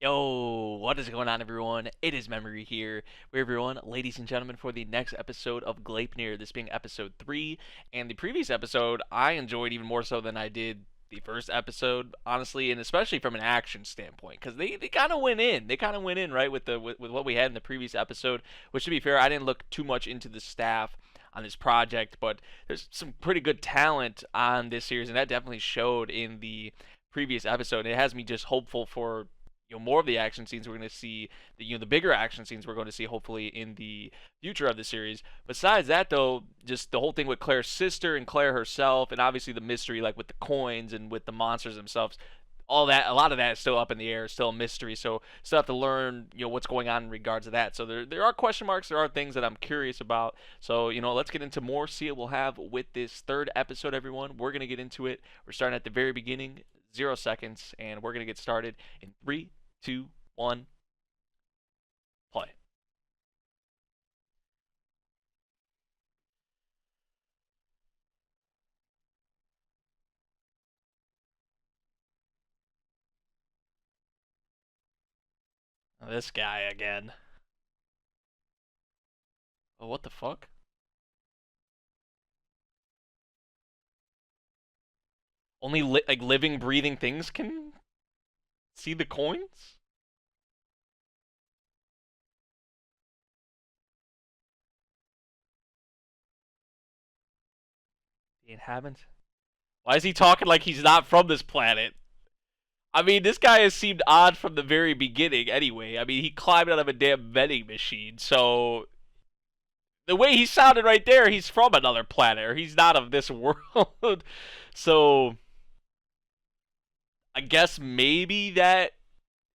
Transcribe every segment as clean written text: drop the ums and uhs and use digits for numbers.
Yo, what is going on, everyone? It is Memory here. We're everyone, ladies and gentlemen, for the next episode of Gleipnir, this being episode 3. And the previous episode, I enjoyed even more so than I did the first episode, honestly, and especially from an action standpoint, because they kind of went in. They kind of went in, right, with what we had in the previous episode, which, to be fair, I didn't look too much into the staff on this project, but there's some pretty good talent on this series, and that definitely showed in the previous episode. It has me just hopeful for more of the action scenes we're going to see, the bigger action scenes we're going to see hopefully in the future of the series. Besides that, though, just the whole thing with Claire's sister and Claire herself, and obviously the mystery, like with the coins and with the monsters themselves, all that, a lot of that is still up in the air, still a mystery. So still have to learn, what's going on in regards to that. So there are question marks, there are things that I'm curious about. So let's get into more. See what we'll have with this third episode, everyone. We're gonna get into it. We're starting at the very beginning, 0 seconds, and we're gonna get started in 3, 2, 1, play. This guy again. Oh, what the fuck? Only like living, breathing things can see the coins? The inhabitants? Why is he talking like he's not from this planet? I mean, this guy has seemed odd from the very beginning anyway. I mean, he climbed out of a damn vending machine, so the way he sounded right there, he's from another planet, or he's not of this world. So I guess maybe that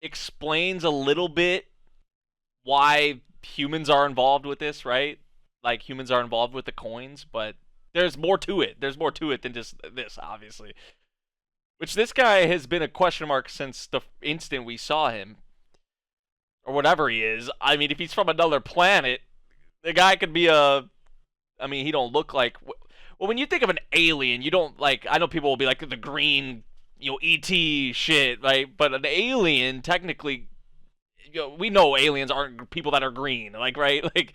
explains a little bit why humans are involved with this, right? Like humans are involved with the coins, but there's more to it. There's more to it than just this, obviously. Which this guy has been a question mark since the instant we saw him, or whatever he is. I mean, if he's from another planet, the guy could be a. I mean, he don't look like. Well, when you think of an alien, you don't like. I know people will be like the green, ET shit, right? But an alien, technically, we know aliens aren't people that are green, like, right? Like,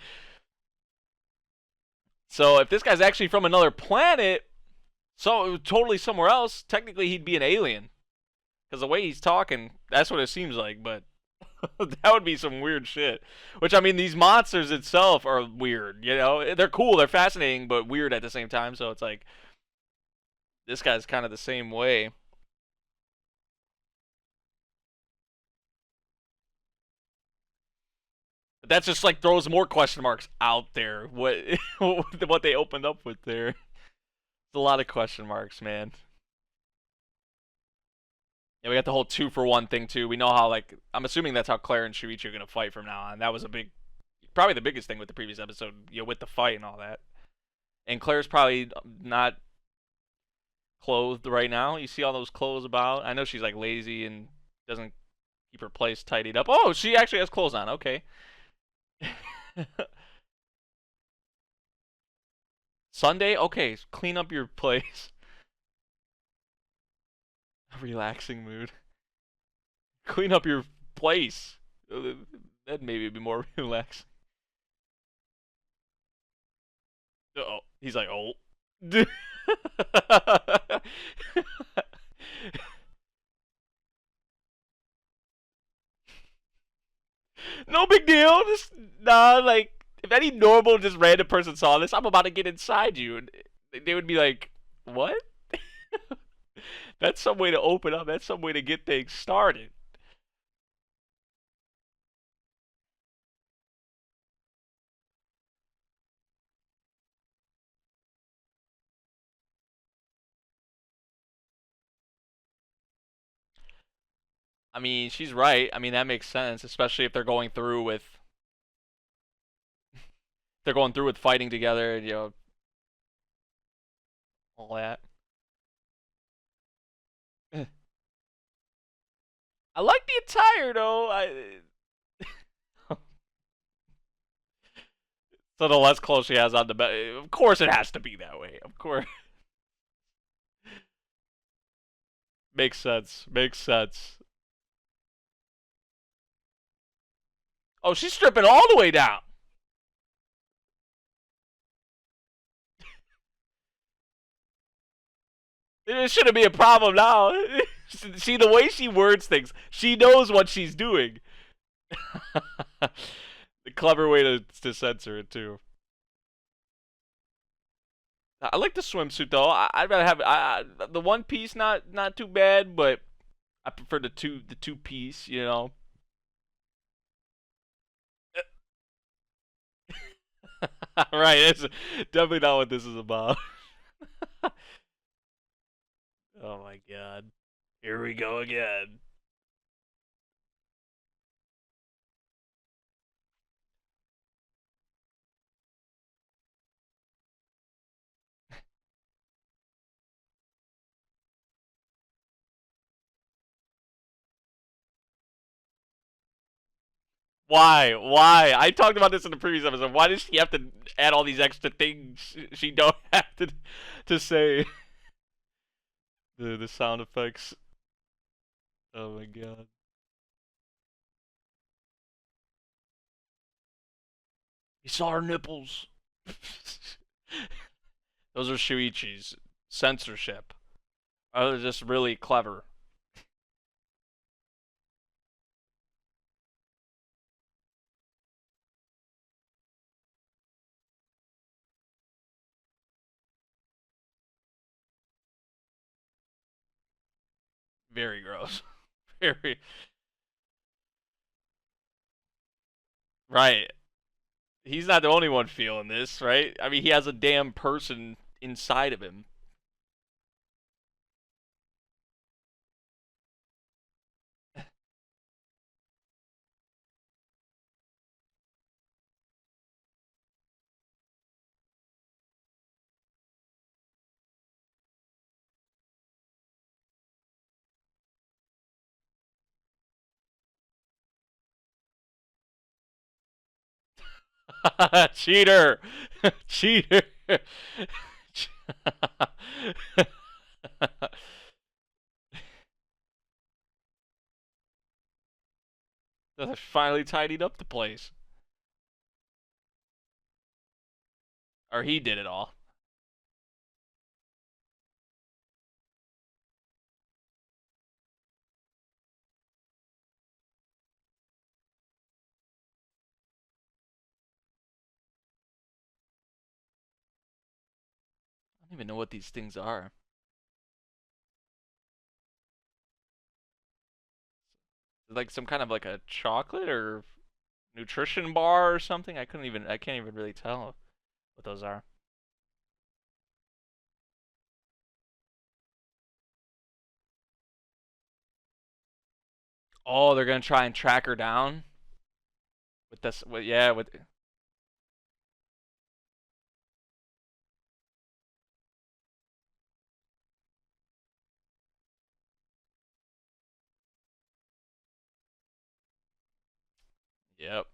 so if this guy's actually from another planet, so totally somewhere else, technically he'd be an alien. Because the way he's talking, that's what it seems like, but that would be some weird shit. Which, I mean, these monsters itself are weird, They're cool, they're fascinating, but weird at the same time, so it's like, this guy's kind of the same way. But that just, like, throws more question marks out there. What they opened up with there. It's a lot of question marks, man. Yeah, we got the whole 2-for-1 thing too. We know how, like, I'm assuming that's how Claire and Shuichi are gonna fight from now on. That was probably the biggest thing with the previous episode, with the fight and all that. And Claire's probably not clothed right now. You see all those clothes about. I know she's like lazy and doesn't keep her place tidied up. Oh, she actually has clothes on. Okay. Sunday? Okay, clean up your place. Relaxing mood. Clean up your place. That maybe be more relaxing. Oh, he's like, oh. No big deal. Just nah, like if any normal, just random person saw this, I'm about to get inside you, and they would be like, "What?" That's some way to open up. That's some way to get things started. I mean, she's right. I mean, that makes sense, especially if they're going through with fighting together, and all that. I like the attire though. So the less clothes she has on, the better. Of course, it has to be that way. Of course, makes sense. Makes sense. Oh, she's stripping all the way down. It shouldn't be a problem now. See the way she words things. She knows what she's doing. The clever way to censor it too. I like the swimsuit though. I'd rather have the one piece, not too bad, but I prefer the two piece. You know. Right. It's definitely not what this is about. Oh my god. Here we go again. Why? Why? I talked about this in the previous episode. Why does she have to add all these extra things she don't have to say? The sound effects. Oh my god. You saw her nipples. Those are Shuichi's. Censorship. Oh, they're just really clever. Very gross. Very. Right. He's not the only one feeling this, right? I mean, he has a damn person inside of him. Cheater! Cheater! They finally tidied up the place. Or he did it all. I don't even know what these things are. Like some kind of like a chocolate or nutrition bar or something. I can't even really tell what those are. Oh, they're gonna try and track her down with this. Yeah, with. Yep.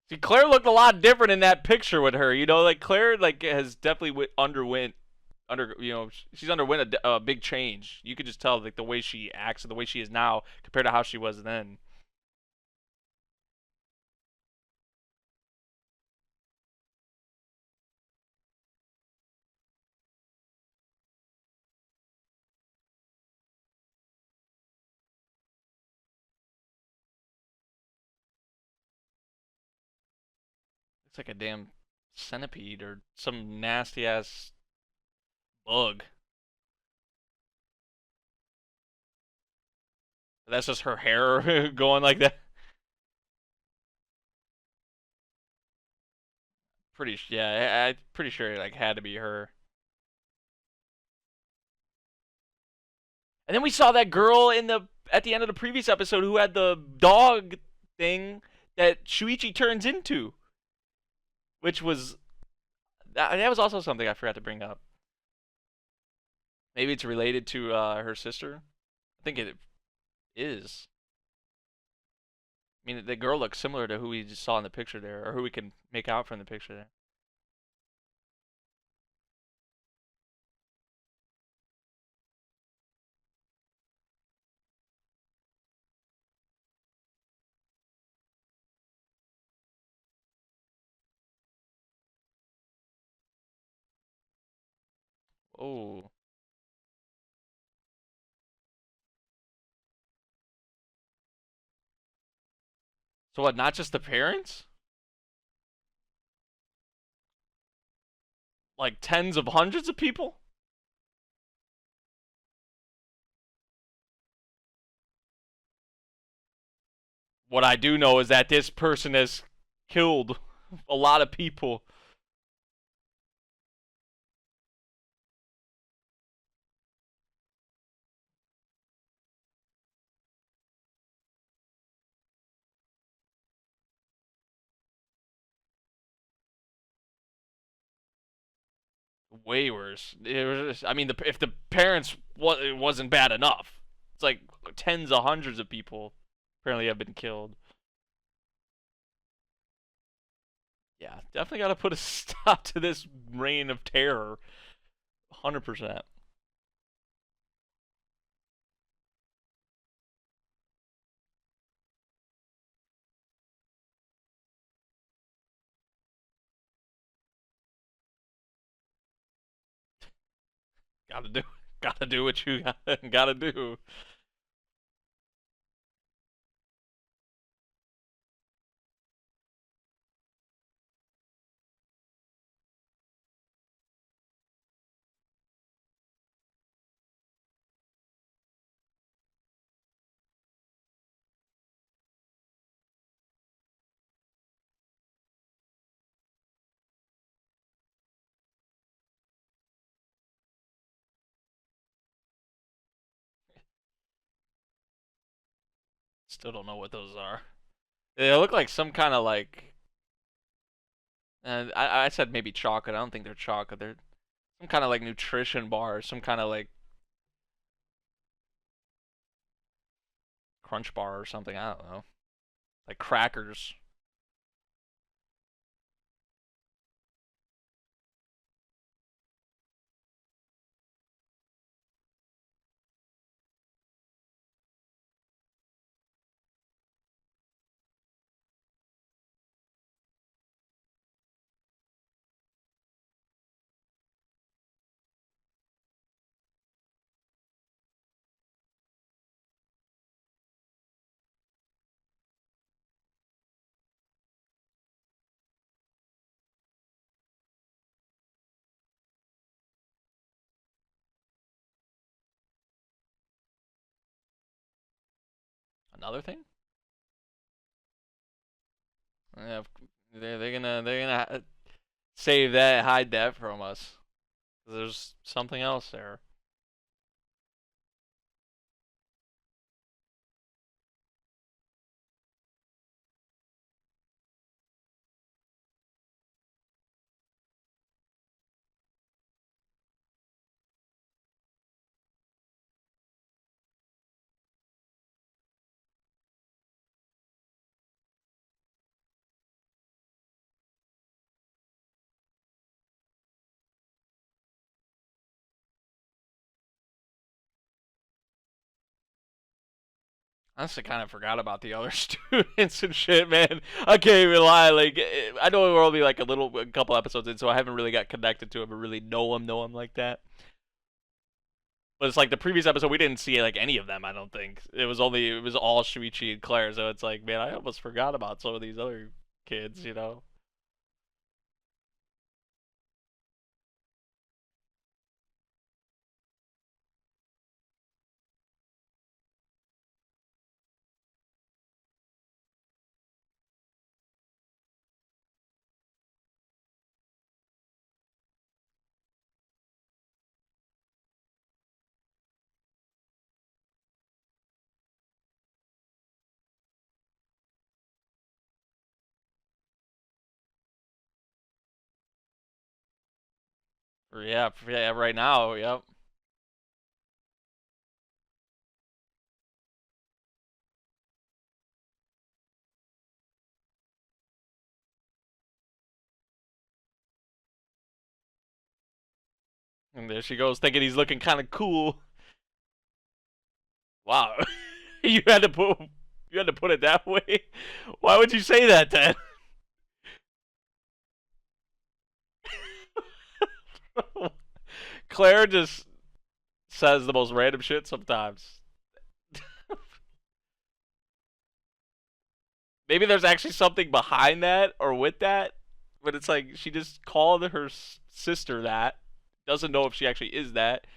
See, Claire looked a lot different in that picture with her. You know, like Claire like has definitely underwent under she's underwent a big change. You could just tell like the way she acts and the way she is now compared to how she was then. It's like a damn centipede or some nasty ass bug. That's just her hair going like that. Yeah, I'm pretty sure it like had to be her. And then we saw that girl in the at the end of the previous episode who had the dog thing that Shuichi turns into, which was that was also something I forgot to bring up. Maybe it's related to her sister. I think it is. I mean, the girl looks similar to who we just saw in the picture there, or who we can make out from the picture there. Oh, so what? Not just the parents? Like tens of hundreds of people? What I do know is that this person has killed a lot of people. Way worse. I mean, if the parents it wasn't bad enough, it's like tens of hundreds of people apparently have been killed. Yeah, definitely got to put a stop to this reign of terror. 100%. Gotta do, gotta do what you gotta do. Still don't know what those are. They look like some kind of like. I said maybe chocolate. I don't think they're chocolate. They're some kind of like nutrition bar, some kind of like crunch bar or something. I don't know. Like crackers. Another thing? Yeah, they're gonna save that, hide that from us. There's something else there. I honestly kind of forgot about the other students and shit, man. I can't even lie. Like, I know we're only like a couple episodes in, so I haven't really got connected to him or really know him like that. But it's like the previous episode, we didn't see like any of them. I don't think it was all Shuichi and Claire. So it's like, man, I almost forgot about some of these other kids. You know? Yeah, yeah. Right now, yep. And there she goes, thinking he's looking kind of cool. Wow, you had to put it that way. Why would you say that then? Claire just says the most random shit sometimes. Maybe there's actually something behind that or with that, but it's like she just called her sister that, doesn't know if she actually is that,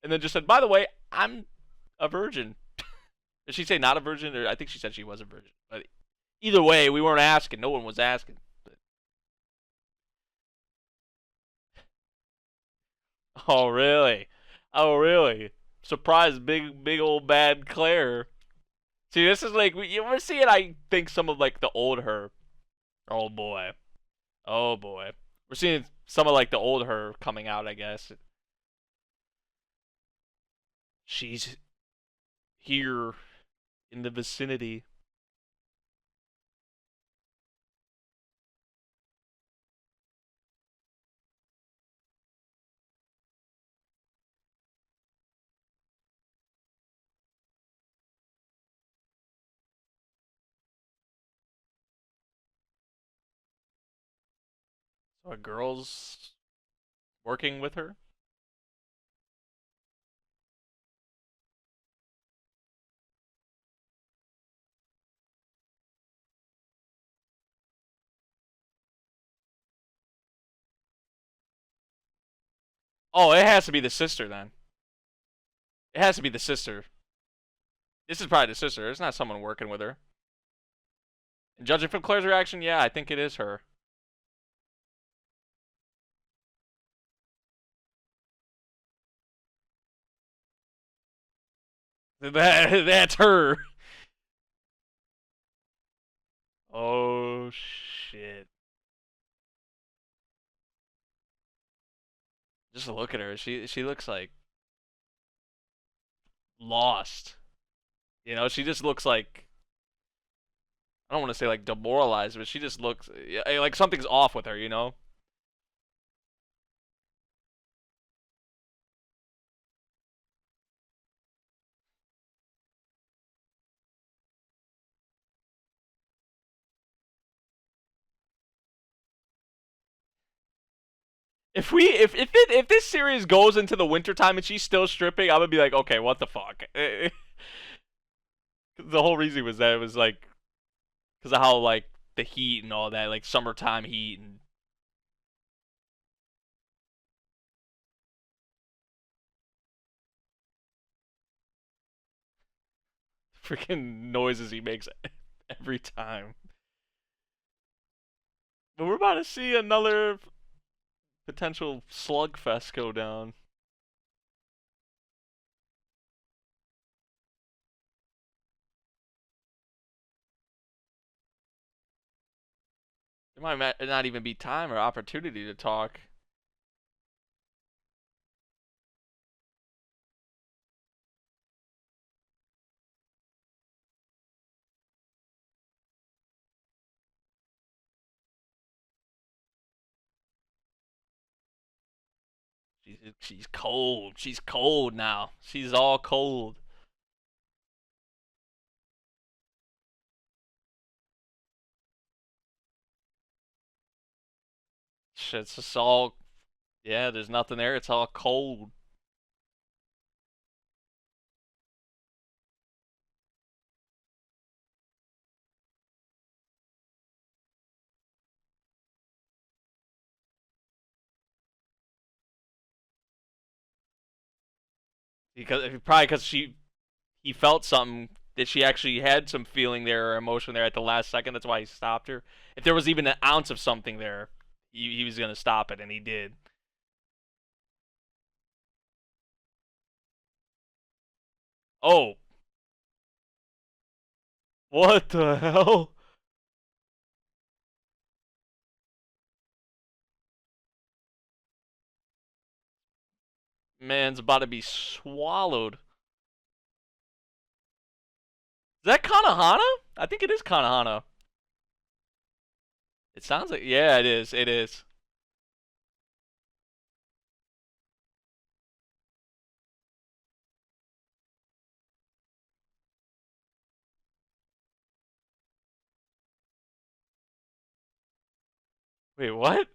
and then just said, "By the way, I'm a virgin." Did she say not a virgin, or I think she said she was a virgin? But either way, we weren't asking. No one was asking. But... Oh really? Oh really? Surprise! Big old bad Claire. See, this is like we're seeing. I think some of like the old her. Oh boy. Oh boy. We're seeing some of like the old her coming out, I guess. She's here in the vicinity. So a girl's working with her? Oh, it has to be the sister then. It has to be the sister. This is probably the sister. It's not someone working with her. And judging from Claire's reaction, yeah, I think it is her. That's her. Oh shit. Just look at her. She looks like lost. You know, she just looks like I don't want to say like demoralized, but she just looks like something's off with her, you know? If this series goes into the wintertime and she's still stripping, I'm gonna be like, okay, what the fuck? The whole reason was that it was like because of how like the heat and all that, like summertime heat and freaking noises he makes every time. But we're about to see another potential slugfest go down. There might not even be time or opportunity to talk. She's cold. She's cold now. She's all cold. It's just all yeah. There's nothing there. It's all cold. Because he felt something that she actually had some feeling there or emotion there at the last second. That's why he stopped her. If there was even an ounce of something there, he was gonna stop it, and he did. Oh, what the hell? Man's about to be swallowed. Is that Kanahana? I think it is Kanahana. It sounds like yeah, it is. It is. Wait, what?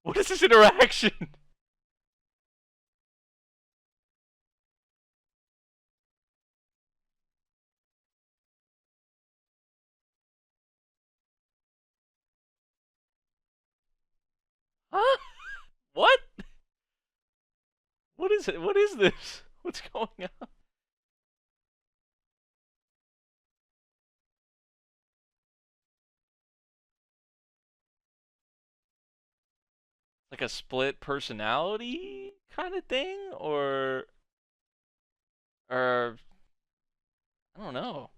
What is this interaction? Huh? What? What is it? What is this? What's going on? Like a split personality kind of thing, or I don't know.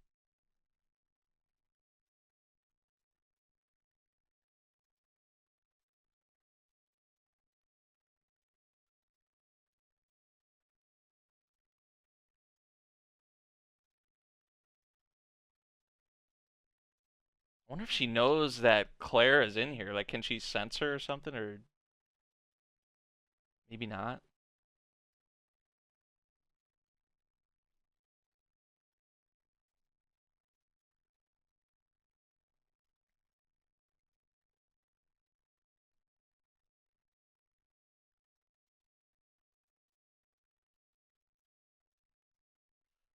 I wonder if she knows that Claire is in here. Like, can she sense her or something, or maybe not?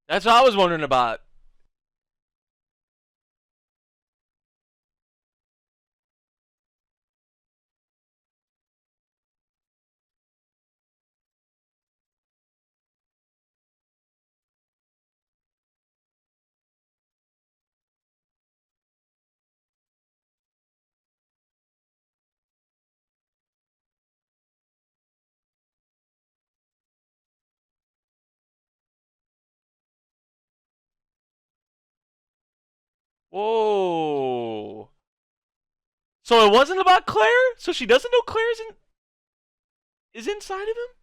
That's what I was wondering about. Whoa. So it wasn't about Claire? So she doesn't know is inside of him?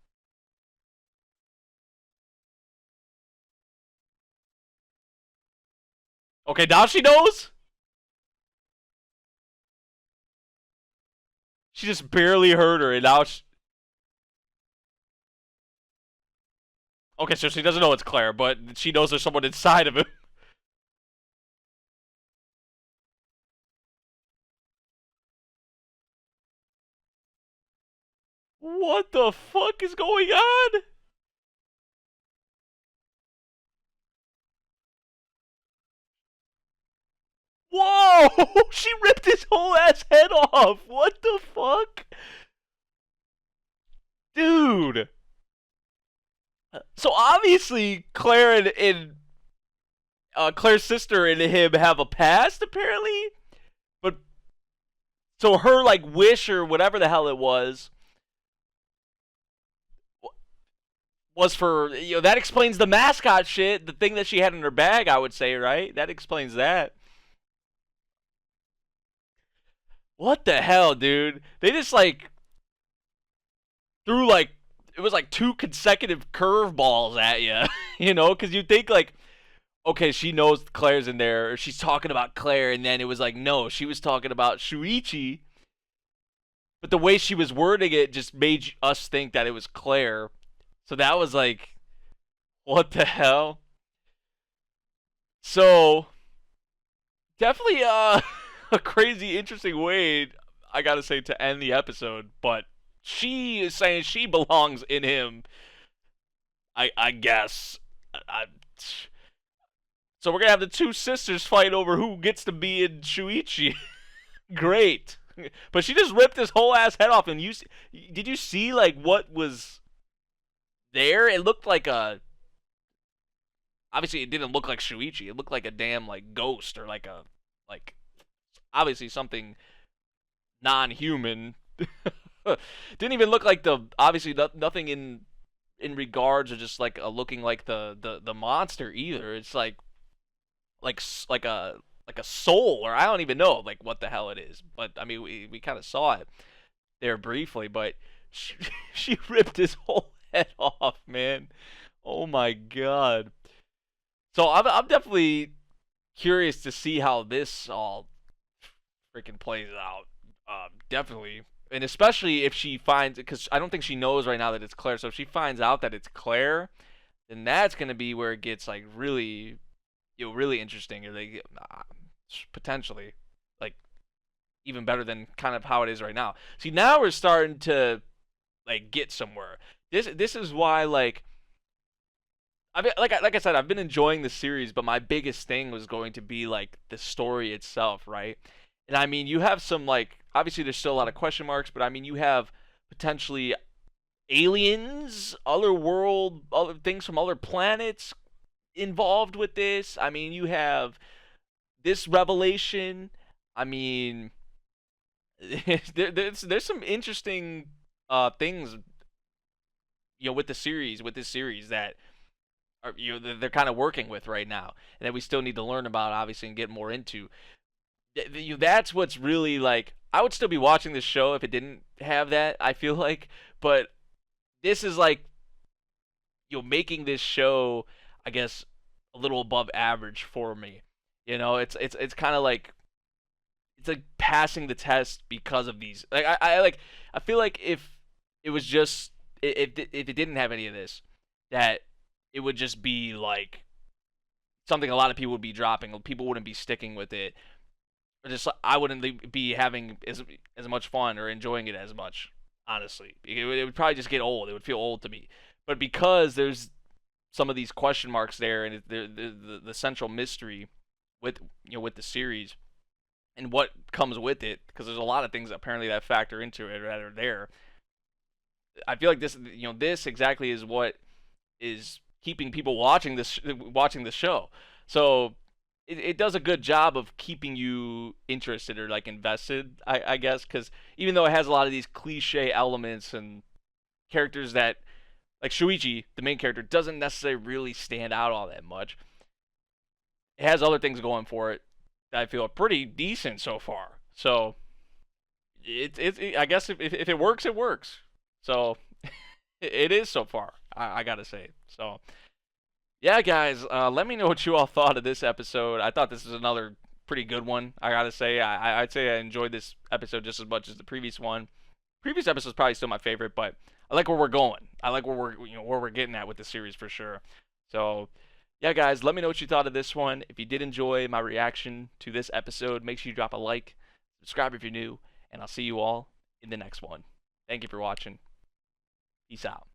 Okay, now she knows? She just barely heard her, and now okay, so she doesn't know it's Claire, but she knows there's someone inside of him. What the fuck is going on? Whoa! She ripped his whole ass head off. What the fuck? Dude. So obviously Claire and Claire's sister and him have a past apparently, but so her like wish or whatever the hell it was for that explains the mascot shit, the thing that she had in her bag, I would say, right? That explains that. What the hell, dude? They just like threw like it was like two consecutive curveballs at you, because you think like, okay, she knows Claire's in there, or she's talking about Claire, and then it was like, no, she was talking about Shuichi, but the way she was wording it just made us think that it was Claire. So that was like, what the hell? So definitely a crazy, interesting way, I gotta say, to end the episode. But she is saying she belongs in him. I guess. I, so we're gonna have the two sisters fight over who gets to be in Shuichi. Great. But she just ripped his whole ass head off, and did you see like what was there? It looked like a. Obviously, it didn't look like Shuichi. It looked like a damn like ghost or like obviously something non-human. Didn't even look like the obviously nothing in regards or just like looking like the monster either. It's like like a soul, or I don't even know like what the hell it is. But I mean, we kind of saw it there briefly, but she, she ripped his whole head off, man. Oh my god. So I'm definitely curious to see how this all freaking plays out. Definitely. And especially if she finds, because I don't think she knows right now that it's Claire. So if she finds out that it's Claire, then that's gonna be where it gets like really, really interesting, or like potentially like even better than kind of how it is right now. See, now we're starting to like get somewhere. This is why like like I said, I've been enjoying the series, but my biggest thing was going to be like the story itself, right? And I mean, you have some like obviously there's still a lot of question marks, but I mean you have potentially aliens, other world, other things from other planets involved with this. I mean, you have this revelation. I mean, there's some interesting things with the series with this series that are they're kind of working with right now, and that we still need to learn about obviously and get more into. That's what's really like. I would still be watching this show if it didn't have that. I feel like, but this is like making this show, I guess, a little above average for me. It's kind of like it's like passing the test because of these. Like I feel like if it was just if it didn't have any of this, that it would just be like something a lot of people would be dropping. People wouldn't be sticking with it. Or just I wouldn't be having as much fun or enjoying it as much. Honestly, it would probably just get old. It would feel old to me. But because there's some of these question marks there, and the central mystery with with the series and what comes with it, because there's a lot of things apparently that factor into it that are there. I feel like this exactly is what is keeping people watching the show. So it does a good job of keeping you interested or like invested, I guess, because even though it has a lot of these cliche elements and characters that like Shuichi, the main character, doesn't necessarily really stand out all that much. It has other things going for it that I feel are pretty decent so far. So I guess if it works, it works. So it is so far. I gotta say. So yeah, guys, let me know what you all thought of this episode. I thought this was another pretty good one. I gotta say, I'd say I enjoyed this episode just as much as the previous one. Previous episode is probably still my favorite, but I like where we're going. I like where we're getting at with the series for sure. So yeah, guys, let me know what you thought of this one. If you did enjoy my reaction to this episode, make sure you drop a like, subscribe if you're new, and I'll see you all in the next one. Thank you for watching. Peace out.